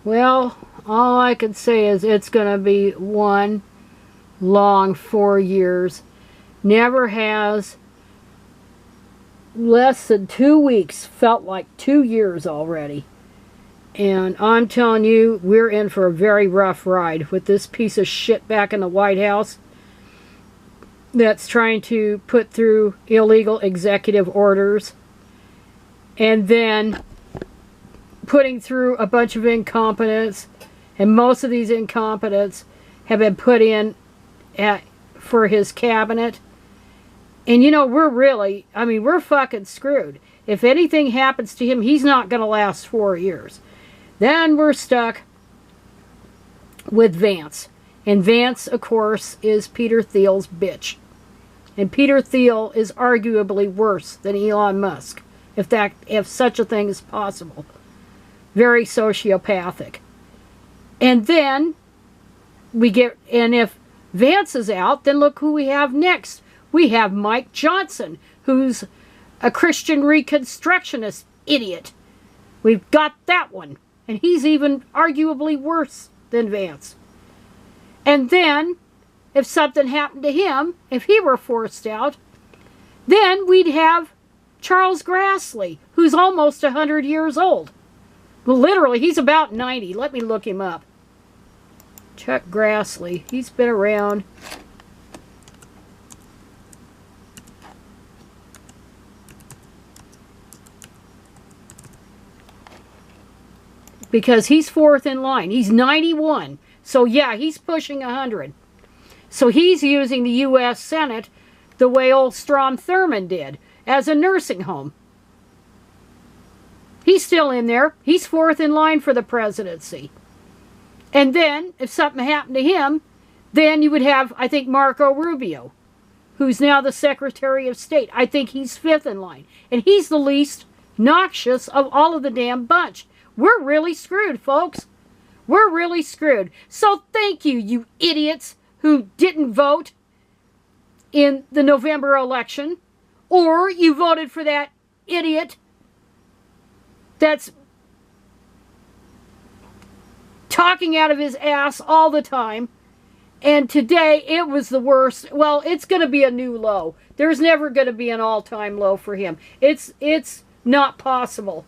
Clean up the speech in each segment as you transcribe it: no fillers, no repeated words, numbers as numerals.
Well, all I can say is it's going to be one long 4 years. Never has less than 2 weeks felt like 2 years already. And I'm telling you, we're in for a very rough ride with this piece of shit back in the White House that's trying to put through illegal executive orders and then putting through a bunch of incompetence. And most of these incompetents have been put in for his cabinet. And you know, we're fucking screwed. If anything happens to him, he's not going to last 4 years. Then we're stuck with Vance. And Vance, of course, is Peter Thiel's bitch. And Peter Thiel is arguably worse than Elon Musk, if such a thing is possible. Very sociopathic. And then and if Vance is out, then look who we have next. We have Mike Johnson, who's a Christian Reconstructionist idiot. We've got that one. And he's even arguably worse than Vance. And then, if something happened to him, if he were forced out, then we'd have Charles Grassley, who's almost 100 years old. Well, literally, he's about 90. Let me look him up. Chuck Grassley. He's been around. Because he's fourth in line. He's 91. So yeah, he's pushing 100. So he's using the U.S. Senate the way old Strom Thurmond did, as a nursing home. He's still in there. He's fourth in line for the presidency. And then, if something happened to him, then you would have, I think, Marco Rubio, who's now the Secretary of State. I think he's fifth in line. And he's the least noxious of all of the damn bunch. We're really screwed, folks. We're really screwed. So thank you, you idiots who didn't vote in the November election, or you voted for that idiot that's talking out of his ass all the time. And today it was the worst. Well, it's going to be a new low. There's never going to be an all-time low for him. It's not possible.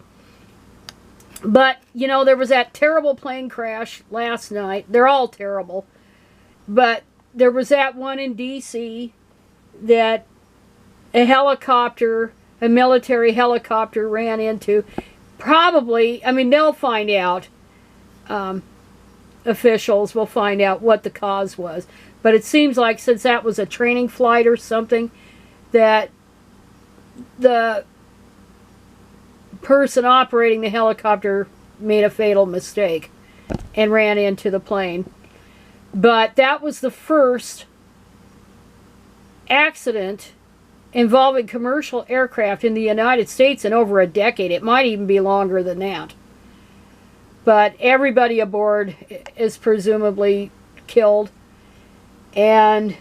But, you know, there was that terrible plane crash last night. They're all terrible. But there was that one in D.C. that a military helicopter ran into. Probably, I mean, they'll find out. Officials will find out what the cause was. But it seems like since that was a training flight or something, that the person operating the helicopter made a fatal mistake and ran into the plane. But that was the first accident involving commercial aircraft in the United States in over a decade. It might even be longer than that. But everybody aboard is presumably killed. And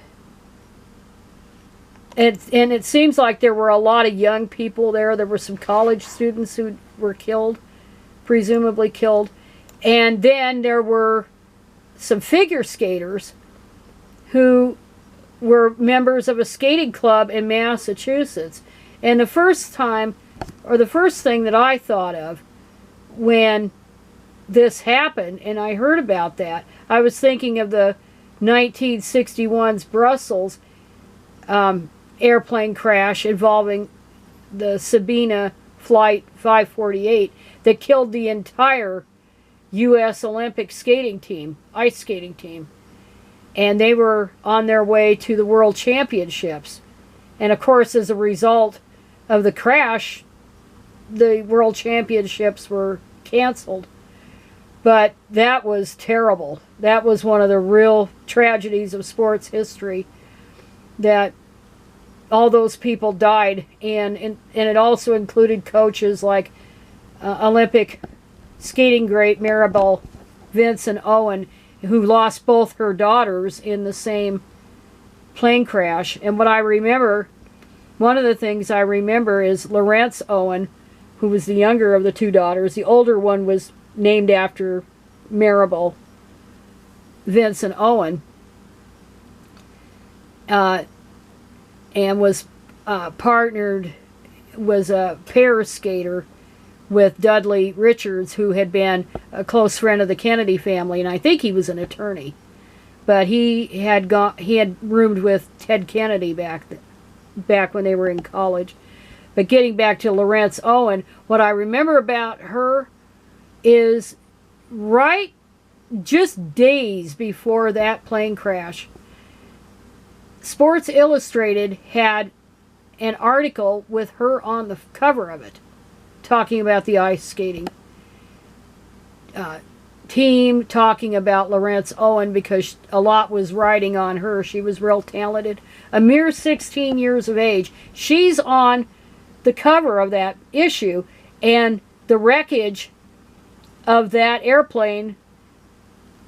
it seems like there were a lot of young people there. There were some college students who were killed, presumably killed. And then there were some figure skaters who were members of a skating club in Massachusetts. And the first thing that I thought of when this happened, and I heard about that, I was thinking of the 1961's Brussels airplane crash involving the Sabena Flight 548 that killed the entire U.S. Olympic skating team, ice skating team. And they were on their way to the World Championships. And of course, as a result of the crash, the World Championships were canceled. But that was terrible. That was one of the real tragedies of sports history, that all those people died. And it also included coaches like Olympic skating great Maribel Vinson-Owen, who lost both her daughters in the same plane crash. And what I remember, one of the things I remember is Lawrence Owen, who was the younger of the two daughters. The older one was named after Marable, Vincent Owen, and was partnered, was a pair skater with Dudley Richards, who had been a close friend of the Kennedy family, and I think he was an attorney. But he had roomed with Ted Kennedy back when they were in college. But getting back to Lorenz Owen, what I remember about her is right just days before that plane crash, Sports Illustrated had an article with her on the cover of it, talking about the ice skating team, talking about Lorenz Owen, because a lot was riding on her. She was real talented. A mere 16 years of age. She's on the cover of that issue, and the wreckage of that airplane,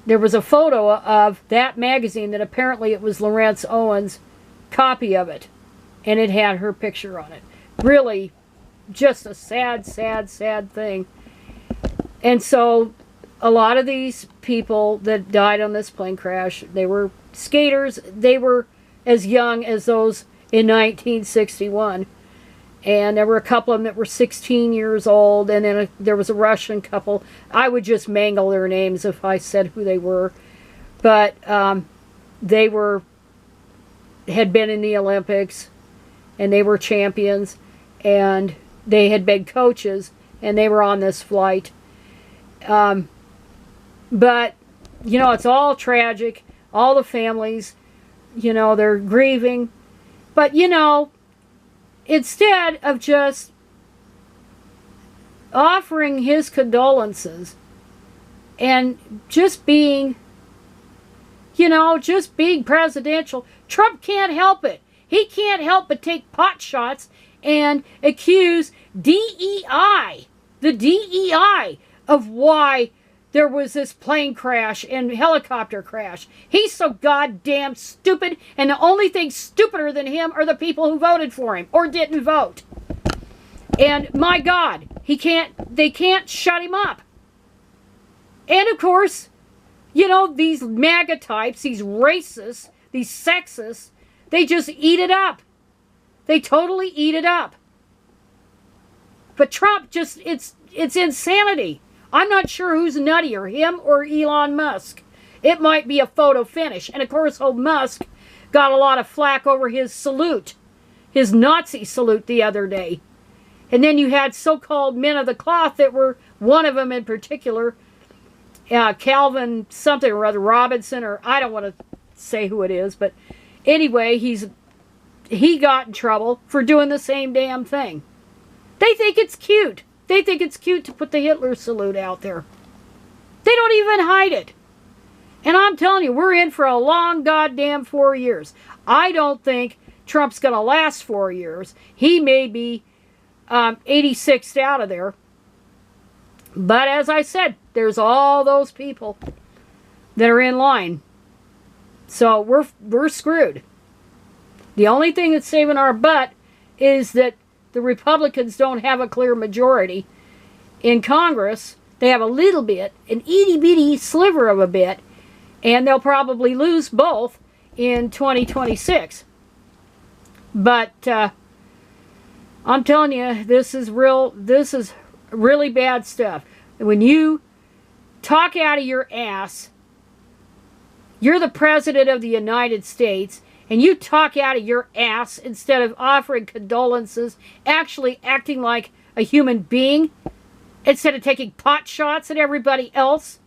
there was a photo of that magazine that apparently it was Lorenz Owen's copy of it, and it had her picture on it. Really, just a sad, sad, sad thing. And so a lot of these people that died on this plane crash, they were skaters. They were as young as those in 1961. And there were a couple of them that were 16 years old, and then there was a Russian couple. I would just mangle their names if I said who they were. But they had been in the Olympics, and they were champions, and they had been coaches, and they were on this flight. But, you know, it's all tragic. All the families, you know, they're grieving. But, you know, instead of just offering his condolences and just being, you know, just being presidential, Trump can't help it. He can't help but take pot shots and accuse DEI, the DEI, of why there was this plane crash and helicopter crash. He's so goddamn stupid, and the only thing stupider than him are the people who voted for him or didn't vote. And my God, they can't shut him up. And of course, you know, these MAGA types, these racists, these sexists, they just eat it up. They totally eat it up. But Trump just, it's insanity. I'm not sure who's nuttier, him or Elon Musk. It might be a photo finish. And of course, old Musk got a lot of flack over his salute, his Nazi salute the other day. And then you had so-called men of the cloth that were, one of them in particular, Calvin something or other, Robinson, or I don't want to say who it is, but anyway, he got in trouble for doing the same damn thing. They think it's cute. They think it's cute to put the Hitler salute out there. They don't even hide it. And I'm telling you, we're in for a long goddamn 4 years. I don't think Trump's going to last 4 years. He may be 86th out of there. But as I said, there's all those people that are in line. So we're screwed. The only thing that's saving our butt is that the Republicans don't have a clear majority in Congress. They have a little bit, an itty-bitty sliver of a bit, and they'll probably lose both in 2026. But I'm telling you, this is really bad stuff. When you talk out of your ass, you're the President of the United States, and you talk out of your ass instead of offering condolences, actually acting like a human being, instead of taking pot shots at everybody else.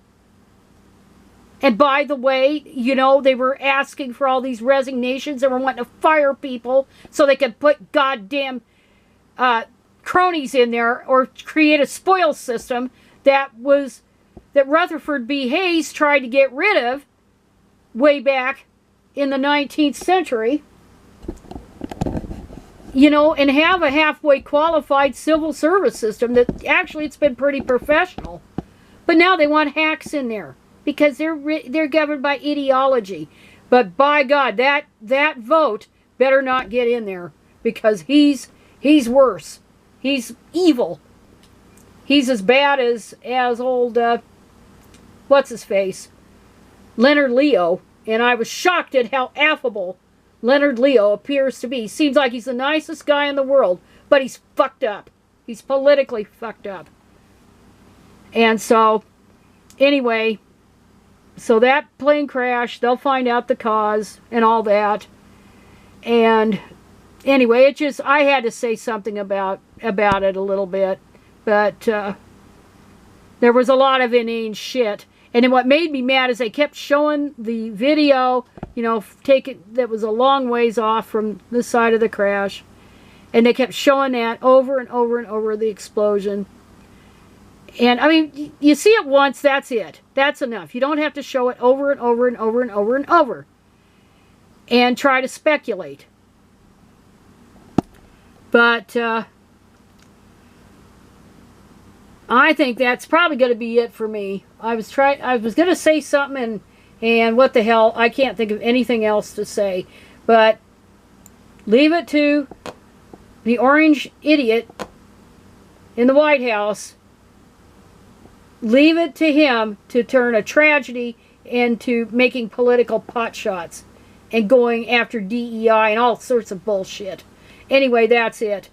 And by the way, you know, they were asking for all these resignations. They were wanting to fire people so they could put goddamn cronies in there or create a spoil system that Rutherford B. Hayes tried to get rid of way back in the 19th century, you know, and have a halfway qualified civil service system that actually it's been pretty professional. But now they want hacks in there because they're governed by ideology. But by God, that vote better not get in there, because he's worse. He's evil. He's as bad as old what's-his-face, Leonard Leo, and I was shocked at how affable Leonard Leo appears to be. Seems like he's the nicest guy in the world, but he's fucked up. He's politically fucked up. And so, anyway, so that plane crashed, they'll find out the cause and all that. And anyway, it just, I had to say something about it a little bit. But there was a lot of inane shit. And then what made me mad is they kept showing the video, you know, that was a long ways off from the side of the crash. And they kept showing that over and over and over, the explosion. And, I mean, you see it once, that's it. That's enough. You don't have to show it over and over and over and over and over. And try to speculate. But, I think that's probably going to be it for me. I was going to say something, and what the hell, I can't think of anything else to say. But, leave it to the orange idiot in the White House. Leave it to him to turn a tragedy into making political potshots and going after DEI and all sorts of bullshit. Anyway, that's it.